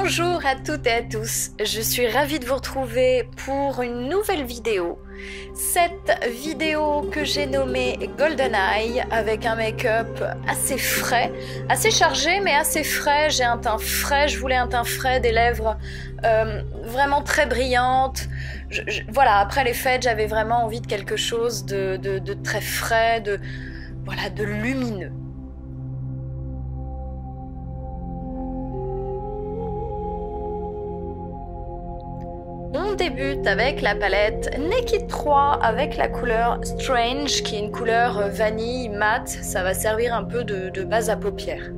Bonjour à toutes et à tous, je suis ravie de vous retrouver pour une nouvelle vidéo. Cette vidéo que j'ai nommée Golden Eye avec un make-up assez frais, assez chargé mais assez frais. J'ai un teint frais, je voulais un teint frais, des lèvres vraiment très brillantes. Voilà, après les fêtes, j'avais vraiment envie de quelque chose de très frais, de lumineux. On débute avec la palette Naked 3 avec la couleur Strange qui est une couleur vanille mat. Ça va servir un peu de base à paupières.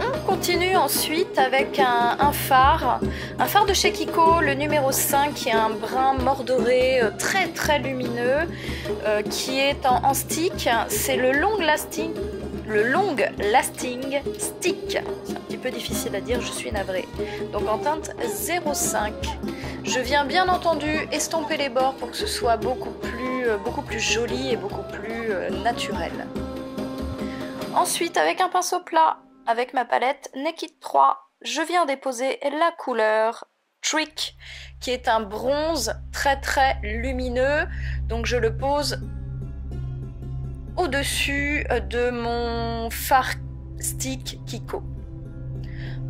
On continue ensuite avec un fard de chez Kiko, le numéro 5, qui est un brun mordoré très lumineux, qui est en stick. C'est le long lasting stick. C'est un petit peu difficile à dire, je suis navrée. Donc en teinte 05. Je viens bien entendu estomper les bords pour que ce soit beaucoup plus joli et beaucoup plus naturel. Ensuite, avec un pinceau plat, avec ma palette Naked 3, je viens déposer la couleur Trick, qui est un bronze très lumineux. Donc je le pose au-dessus de mon fard stick Kiko.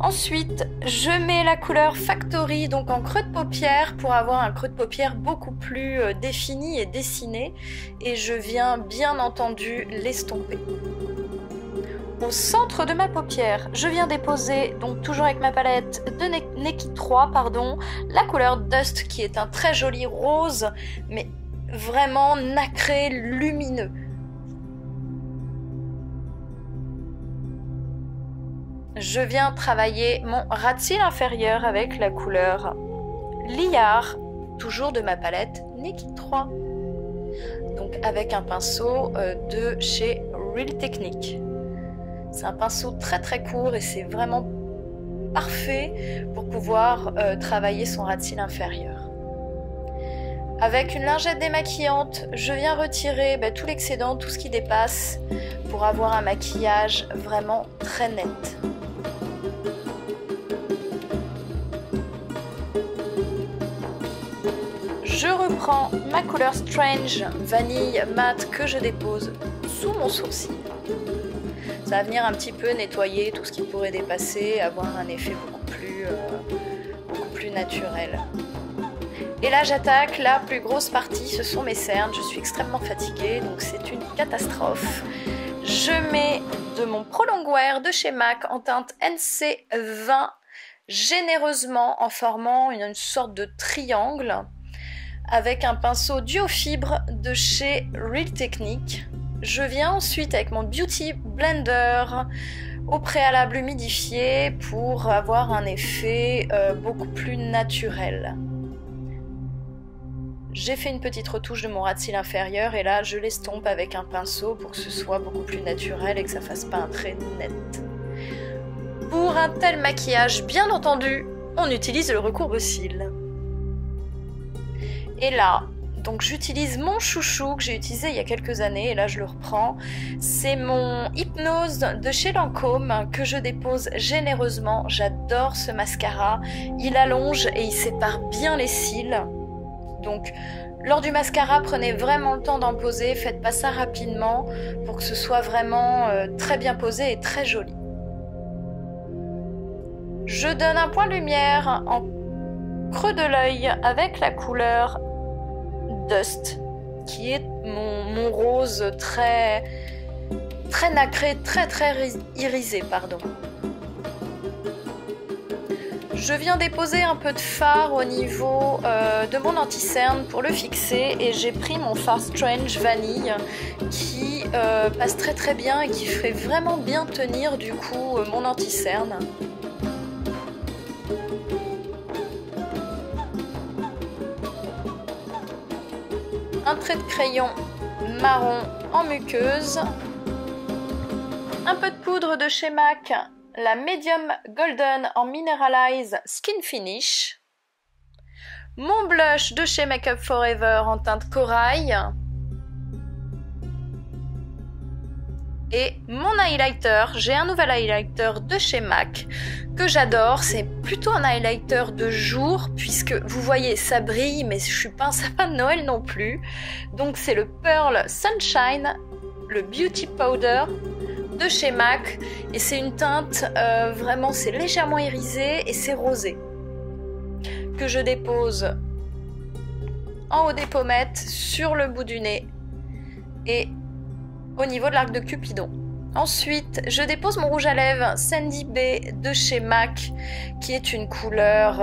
Ensuite, je mets la couleur Factory, donc en creux de paupière, pour avoir un creux de paupière beaucoup plus défini et dessiné. Et je viens bien entendu l'estomper. Au centre de ma paupière, je viens déposer, donc toujours avec ma palette de Naked 3, la couleur Dust, qui est un très joli rose, mais vraiment nacré, lumineux. Je viens travailler mon ras de cils inférieur avec la couleur Liard, toujours de ma palette Naked 3. Donc avec un pinceau de chez Real Technique. C'est un pinceau très court et c'est vraiment parfait pour pouvoir travailler son ras de cils inférieur. Avec une lingette démaquillante, je viens retirer tout l'excédent, tout ce qui dépasse, pour avoir un maquillage vraiment très net. Je reprends ma couleur Strange vanille mat que je dépose sous mon sourcil. Ça va venir un petit peu nettoyer tout ce qui pourrait dépasser, avoir un effet beaucoup plus naturel. Et là j'attaque la plus grosse partie, ce sont mes cernes. Je suis extrêmement fatiguée, donc c'est une catastrophe. Je mets de mon Pro Longwear de chez MAC en teinte NC20 généreusement en formant une sorte de triangle avec un pinceau duo fibre de chez Real Technique. Je viens ensuite avec mon Beauty Blender au préalable humidifié pour avoir un effet beaucoup plus naturel. J'ai fait une petite retouche de mon ras de cils inférieur et là je l'estompe avec un pinceau pour que ce soit beaucoup plus naturel et que ça fasse pas un trait net. Pour un tel maquillage, bien entendu, on utilise le recourbe-cils. Et là, donc j'utilise mon chouchou que j'ai utilisé il y a quelques années et là je le reprends. C'est mon Hypnose de chez Lancôme que je dépose généreusement. J'adore ce mascara. Il allonge et il sépare bien les cils. Donc lors du mascara, prenez vraiment le temps d'en poser. Faites pas ça rapidement pour que ce soit vraiment très bien posé et très joli. Je donne un point de lumière en creux de l'œil avec la couleur Dust, qui est mon rose très nacré, très irisé, Je viens déposer un peu de fard au niveau de mon anti-cerne pour le fixer et j'ai pris mon fard Strange vanille qui passe très bien et qui ferait vraiment bien tenir du coup mon anti-cerne. Un trait de crayon marron en muqueuse, un peu de poudre de chez MAC, la Medium Golden en Mineralize Skin Finish, mon blush de chez Make Up For Ever en teinte corail et mon highlighter. J'ai un nouvel highlighter de chez MAC que j'adore, c'est plutôt un highlighter de jour puisque vous voyez ça brille mais je suis pas un sapin de Noël non plus. Donc c'est le Pearl Sunshine, le Beauty Powder de chez MAC et c'est une teinte vraiment, c'est légèrement irisé et c'est rosé que je dépose en haut des pommettes, sur le bout du nez et au niveau de l'arc de Cupidon. Ensuite, je dépose mon rouge à lèvres Sandy Bay de chez MAC, qui est une couleur,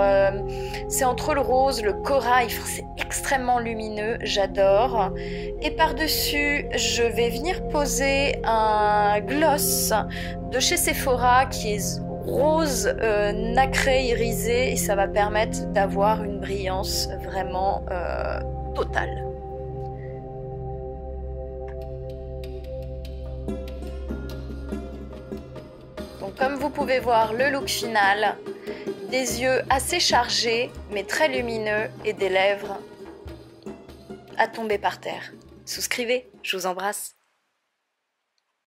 c'est entre le rose, le corail, c'est extrêmement lumineux, j'adore. Et par-dessus, je vais venir poser un gloss de chez Sephora qui est rose nacré irisé et ça va permettre d'avoir une brillance vraiment totale. Donc comme vous pouvez voir, le look final, des yeux assez chargés mais très lumineux et des lèvres à tomber par terre. Souscrivez, je vous embrasse.